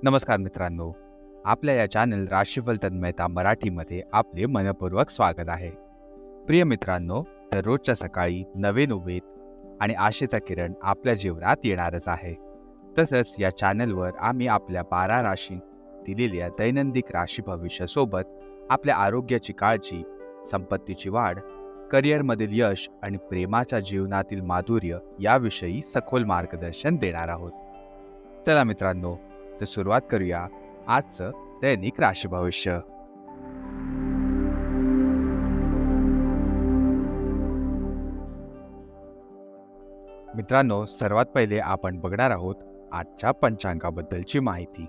नमस्कार मित्रांनो, आपल्या या चॅनल राशीफल तन्मयता मराठीमध्ये आपले मनपूर्वक स्वागत आहे. प्रिय मित्रांनो, दररोजच्या सकाळी नवीन उमेद आणि आशेचा किरण आपल्या जीवनात येणारच आहे. तसंच या चॅनलवर आम्ही आपल्या 12 राशी दिलेल्या दैनंदिन राशी भविष्यासोबत आपल्या आरोग्याची काळजी, संपत्तीची वाढ, करिअरमधील यश आणि प्रेमाच्या जीवनातील माधुर्य याविषयी सखोल मार्गदर्शन देणार आहोत. चला मित्रांनो, तर सुरुवात करूया आजचं दैनिक राशी भविष्य. मित्रांनो, सर्वात पहिले आपण बघणार आहोत आजच्या पंचांगाबद्दलची माहिती.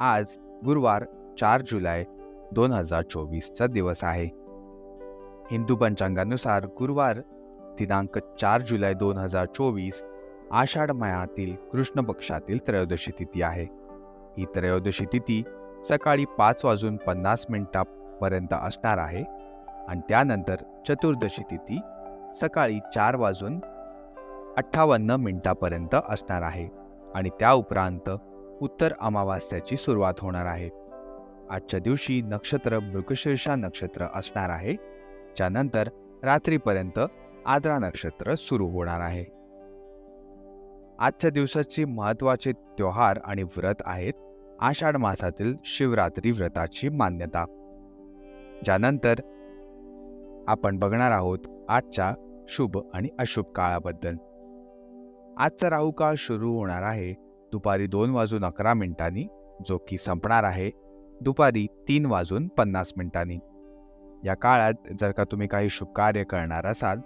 आज गुरुवार 4 जुलै 2024 चा दिवस आहे. हिंदू पंचांगानुसार गुरुवार दिनांक 4 जुलै 2024 आषाढ महिन्यातील कृष्ण पक्षातील त्रयोदशी तिथी आहे. ही त्रयोदशी तिथी सकाळी 5:50 पर्यंत असणार आहे आणि त्यानंतर चतुर्दशी तिथी सकाळी 4:58 पर्यंत असणार आहे आणि त्या उपरांत उत्तर अमावास्याची सुरुवात होणार आहे. आजच्या दिवशी नक्षत्र मृगशीर्षा नक्षत्र असणार आहे, ज्यानंतर रात्रीपर्यंत आद्रा नक्षत्र सुरू होणार आहे. आजच्या दिवसाची महत्त्वाचे त्योहार आणि व्रत आहेत आषाढ मासातील शिवरात्री व्रताची मान्यता. ज्यानंतर आपण बघणार आहोत आजच्या शुभ आणि अशुभ काळाबद्दल. आजचा राहू काळ सुरू होणार आहे दुपारी 2:11, जो की संपणार आहे दुपारी 3:50. या काळात जर का तुम्ही काही शुभ कार्य करणार असाल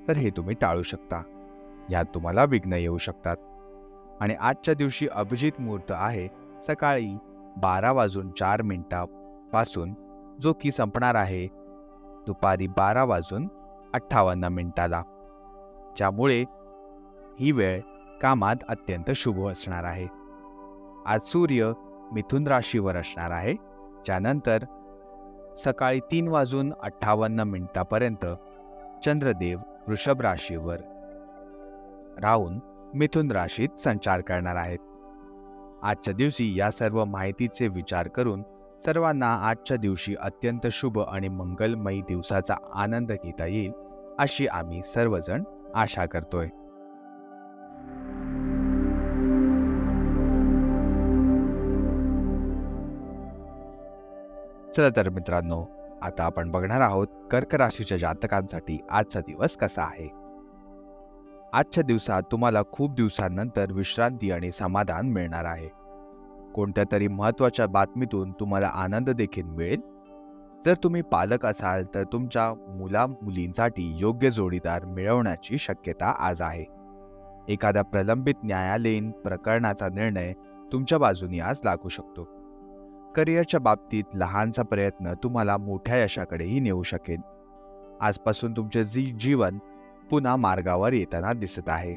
तर हे तुम्ही टाळू शकता. यात तुम्हाला विघ्न येऊ शकतात. आणि आजच्या दिवशी अभिजित मुहूर्त आहे सकाळी 12:04 पासून, जो की संपणार आहे दुपारी 12:58. ज्यामुळे ही वेळ कामात अत्यंत शुभ असणार आहे. आज सूर्य मिथुन राशीवर असणार आहे, ज्यानंतर सकाळी 3:58 पर्यंत चंद्रदेव वृषभ राशीवर राहून मिथुन राशीत संचार करणार आहेत. आजच्या दिवशी या सर्व माहितीचे विचार करून सर्वांना आजच्या दिवशी अत्यंत शुभ आणि मंगलमयी दिवसाचा आनंद घेता येईल अशी आम्ही सर्वजण आशा करतोय. चला तर मित्रांनो, आता आपण बघणार आहोत कर्क राशीच्या जातकांसाठी आजचा दिवस कसा आहे. आजच्या दिवसात तुम्हाला खूप दिवसांनंतर विश्रांती आणि समाधान मिळणार आहे. कोणत्या तरी महत्त्वाच्या बातमीतून तुम्हाला आनंद देखील मिळेल. जर तुम्ही पालक असाल तर तुमच्या मुला-मुलींसाठी योग्य जोडीदार मिळवण्याची शक्यता आज आहे. एखाद्या प्रलंबित न्यायालयीन प्रकरणाचा निर्णय तुमच्या बाजूने आज लागू शकतो. करिअरच्या बाबतीत लहानसा प्रयत्न तुम्हाला मोठ्या यशाकडेही नेऊ शकेल. आजपासून तुमचे जीवन पुन्हा मार्गावर येताना दिसत आहे.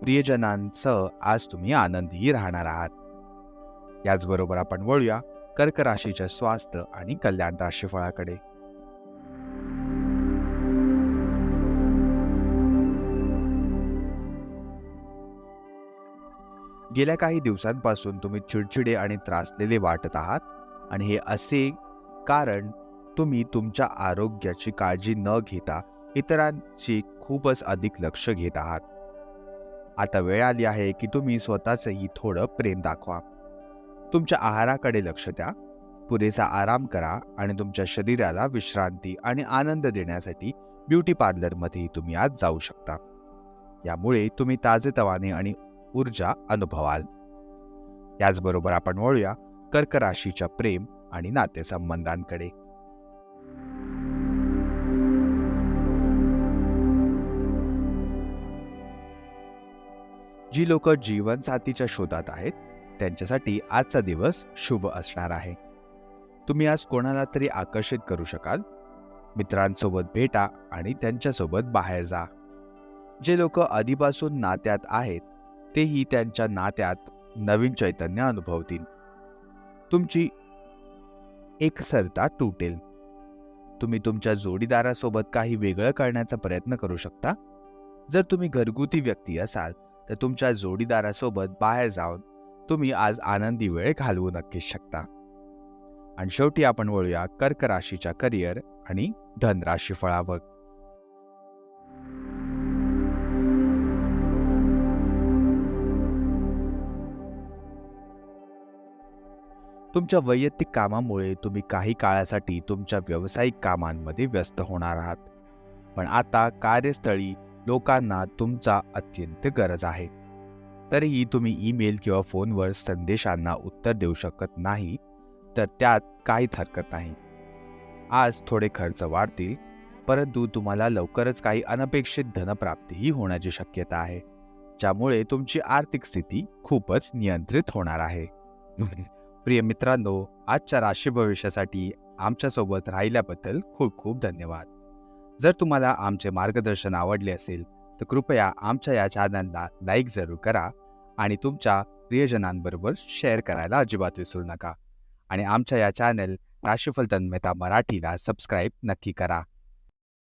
प्रियजनांसह आज तुम्ही आनंदी राहणार आहात. याचबरोबर आपण वळूया कर्क राशीच्या स्वास्थ्य आणि कल्याण राशीफळाकडे. गेल्या काही दिवसांपासून तुम्ही चिडचिडे आणि त्रासलेले वाटत आहात आणि हे असे कारण तुम्ही तुमच्या आरोग्याची काळजी न घेता इतरांची खूपच अधिक लक्ष घेत आहात. आता वेळ आली आहे की तुम्ही स्वतःचंही थोडं प्रेम दाखवा. तुमच्या आहाराकडे लक्ष द्या, पुरेसा आराम करा आणि तुमच्या शरीराला विश्रांती आणि आनंद देण्यासाठी ब्युटी पार्लरमध्येही तुम्ही आज जाऊ शकता. यामुळे तुम्ही ताजेतवाने आणि ऊर्जा अनुभवाल. याचबरोबर आपण वळूया कर्क राशीच्या प्रेम आणि नातेसंबंधांकडे. जी लोक जीवनसाथीच्या शोधात आहेत त्यांच्यासाठी आजचा दिवस शुभ असणार आहे. तुम्ही आज कोणाला तरी आकर्षित करू शकाल. मित्रांसोबत भेटा आणि त्यांच्यासोबत बाहेर जा. जे लोक आधीपासून नात्यात आहेत तेही त्यांच्या नात्यात नवीन चैतन्य अनुभवतील. तुमची एकसरता तुटेल. तुम्ही तुमच्या जोडीदारासोबत काही वेगळं करण्याचा प्रयत्न करू शकता. जर तुम्ही घरगुती व्यक्ती असाल तर तुमच्या जोडीदारासोबत बाहेर जाऊन तुम्ही आज आनंदी वेळ घालवू नक्कीच शकता. आणि शेवटी आपण वळूया कर्क राशीच्या करिअर आणि धन राशीफळावर. तुमच्या वैयक्तिक कामामुळे तुम्ही काही काळासाठी तुमच्या व्यावसायिक कामांमध्ये व्यस्त होणार आहात. पण आता कार्यस्थळी लोकांना तुमचा अत्यंत गरज आहे. तरीही तुम्ही ईमेल किंवा फोनवर संदेशांना उत्तर देऊ शकत नाही, तर त्यात काहीच हरकत नाही. आज थोडे खर्च वाढतील, परंतु तुम्हाला लवकरच काही अनपेक्षित धनप्राप्तीही होण्याची शक्यता आहे, ज्यामुळे तुमची आर्थिक स्थिती खूपच नियंत्रित होणार आहे. प्रिय मित्रांनो, आजच्या राशी भविष्यासाठी आमच्यासोबत राहिल्याबद्दल खूप खूप धन्यवाद. जर तुम्हाला आमचे मार्गदर्शन आवडले असेल तर कृपया आमच्या या चॅनलला लाईक जरूर करा आणि तुमच्या प्रियजनांबरोबर शेअर करायला अजिबात विसरू नका. आणि आमच्या या चॅनल राशीफल तन्मयता मराठीला सबस्क्राईब नक्की करा.